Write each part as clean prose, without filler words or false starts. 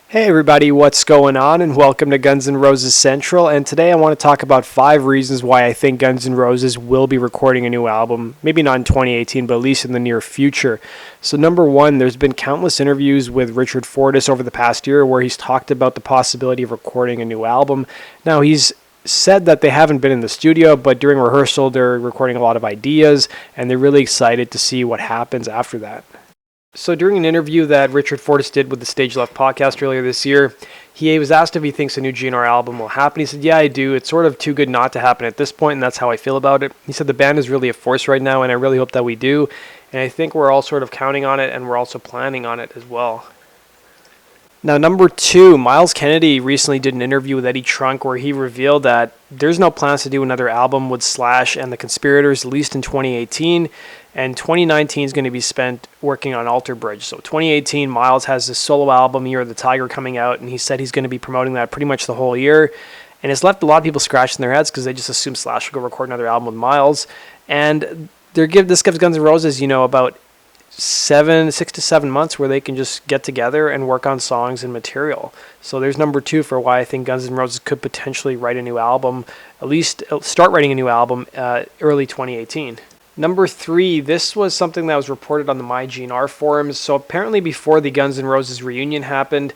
Hey everybody, what's going on, and welcome to Guns N' Roses Central. And today I want to talk about 5 reasons why I think Guns N' Roses will be recording a new album, maybe not in 2018, but at least in the near future. So number 1, there's been countless interviews with Richard Fortus over the past year where he's talked about the possibility of recording a new album. Now he's said that they haven't been in the studio, but during rehearsal they're recording a lot of ideas, and they're really excited to see what happens after that. So during an interview that Richard Fortus did with the Stage Left podcast earlier this year, he was asked if he thinks a new GNR album will happen. He said, yeah, I do. It's sort of too good not to happen at this point, and that's how I feel about it. He said the band is really a force right now, and I really hope that we do. And I think we're all sort of counting on it, and we're also planning on it as well. Now, number 2, Miles Kennedy recently did an interview with Eddie Trunk where he revealed that there's no plans to do another album with Slash and the Conspirators, at least in 2018, and 2019 is going to be spent working on Alter Bridge. So 2018, Miles has his solo album, Year of the Tiger, coming out, and he said he's going to be promoting that pretty much the whole year, and it's left a lot of people scratching their heads because they just assume Slash will go record another album with Miles, and this gives Guns N' Roses, about 6 to 7 months where they can just get together and work on songs and material. So there's number 2 for why I think Guns N' Roses could potentially write a new album, at least start writing a new album early 2018. Number 3, this was something that was reported on the MyGNR forums. So apparently before the Guns N' Roses reunion happened,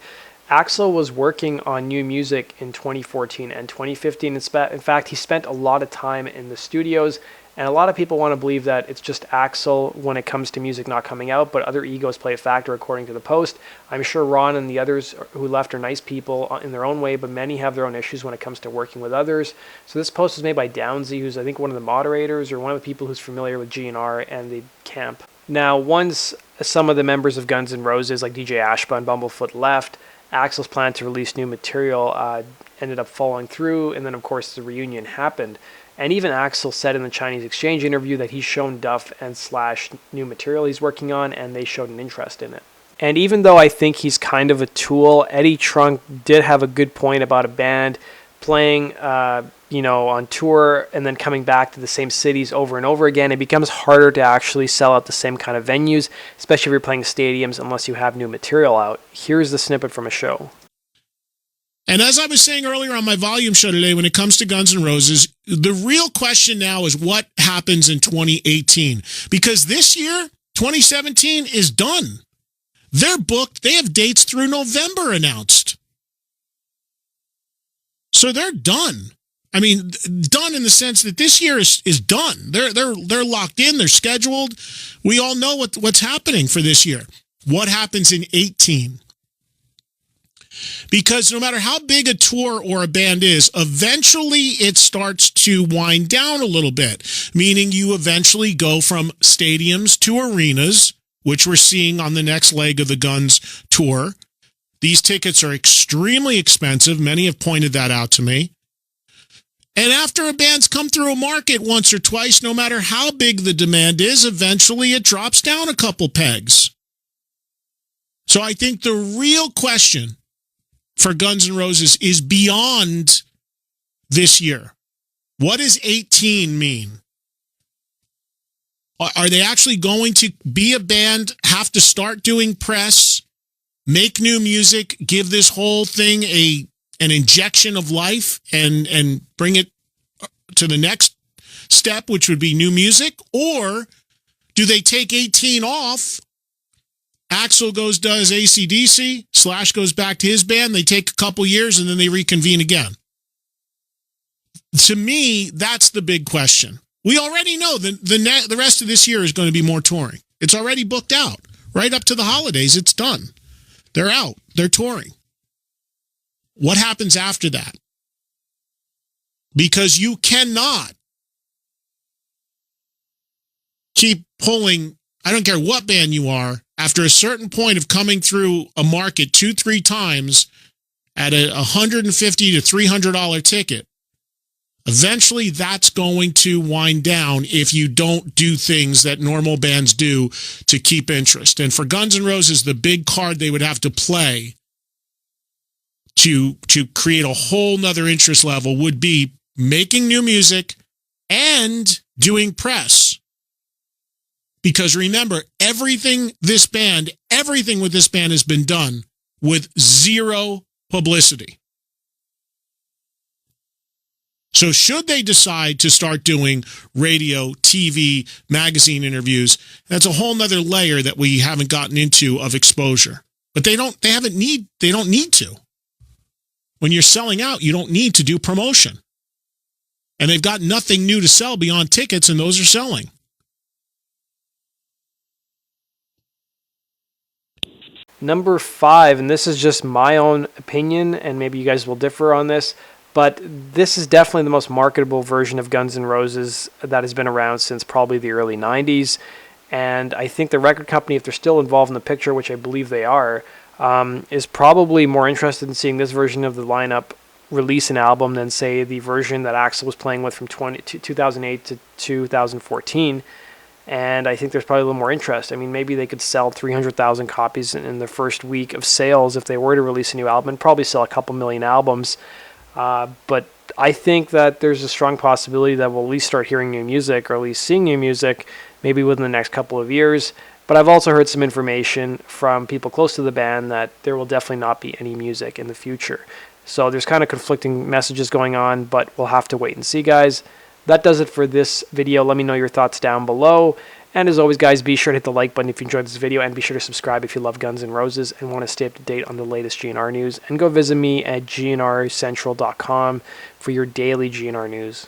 Axl was working on new music in 2014 and 2015. In fact, he spent a lot of time in the studios, and a lot of people want to believe that it's just Axl when it comes to music not coming out, but other egos play a factor according to the post. I'm sure Ron and the others who left are nice people in their own way, but many have their own issues when it comes to working with others. So this post was made by Downsy, who's I think one of the moderators or one of the people who's familiar with GNR and the camp. Now, once some of the members of Guns N' Roses, like DJ Ashba and Bumblefoot, left, Axl's plan to release new material ended up falling through, and then of course the reunion happened. And even Axl said in the Chinese Exchange interview that he's shown Duff and Slash new material he's working on, and they showed an interest in it. And even though I think he's kind of a tool, Eddie Trunk did have a good point about a band playing, on tour and then coming back to the same cities over and over again. It becomes harder to actually sell out the same kind of venues, especially if you're playing stadiums, unless you have new material out. Here's the snippet from a show. And as I was saying earlier on my volume show today, when it comes to Guns N' Roses, the real question now is what happens in 2018. Because this year, 2017, is done. They're booked. They have dates through November announced. So they're done. I mean, done in the sense that this year is done. They're locked in. They're scheduled. We all know what's happening for this year. What happens in 18? Because no matter how big a tour or a band is, eventually it starts to wind down a little bit, meaning you eventually go from stadiums to arenas, which we're seeing on the next leg of the Guns tour. These tickets are extremely expensive. Many have pointed that out to me. And after a band's come through a market once or twice, no matter how big the demand is, eventually it drops down a couple pegs. So I think the real question for Guns N' Roses is beyond this year. What does 18 mean? Are they actually going to be a band, have to start doing press, make new music, give this whole thing an injection of life and bring it to the next step, which would be new music? Or do they take 18 off? Axl does AC/DC, Slash goes back to his band, they take a couple years, and then they reconvene again. To me, that's the big question. We already know that the rest of this year is going to be more touring. It's already booked out. Right up to the holidays, it's done. They're out. They're touring. What happens after that? Because you cannot keep pulling, I don't care what band you are, after a certain point of coming through a market 2-3 times at a $150 to $300 ticket, eventually that's going to wind down if you don't do things that normal bands do to keep interest. And for Guns N' Roses, the big card they would have to play to create a whole nother interest level would be making new music, and doing press. Because remember, everything with this band has been done with zero publicity. So should they decide to start doing radio, TV, magazine interviews, that's a whole nother layer that we haven't gotten into of exposure. But they don't need to. When you're selling out, you don't need to do promotion. And they've got nothing new to sell beyond tickets, and those are selling. Number 5, and this is just my own opinion, and maybe you guys will differ on this, but this is definitely the most marketable version of Guns N' Roses that has been around since probably the early 90s. And I think the record company, if they're still involved in the picture, which I believe they are, is probably more interested in seeing this version of the lineup release an album than, say, the version that Axl was playing with from 2008 to 2014. And I think there's probably a little more interest. I mean, maybe they could sell 300,000 copies in the first week of sales if they were to release a new album, and probably sell a couple million albums. But I think that there's a strong possibility that we'll at least start hearing new music, or at least seeing new music, maybe within the next couple of years. But I've also heard some information from people close to the band that there will definitely not be any music in the future. So there's kind of conflicting messages going on, but we'll have to wait and see, guys. That does it for this video. Let me know your thoughts down below. And as always, guys, be sure to hit the like button if you enjoyed this video, and be sure to subscribe if you love Guns N' Roses and want to stay up to date on the latest GNR news. And go visit me at gnrcentral.com for your daily GNR news.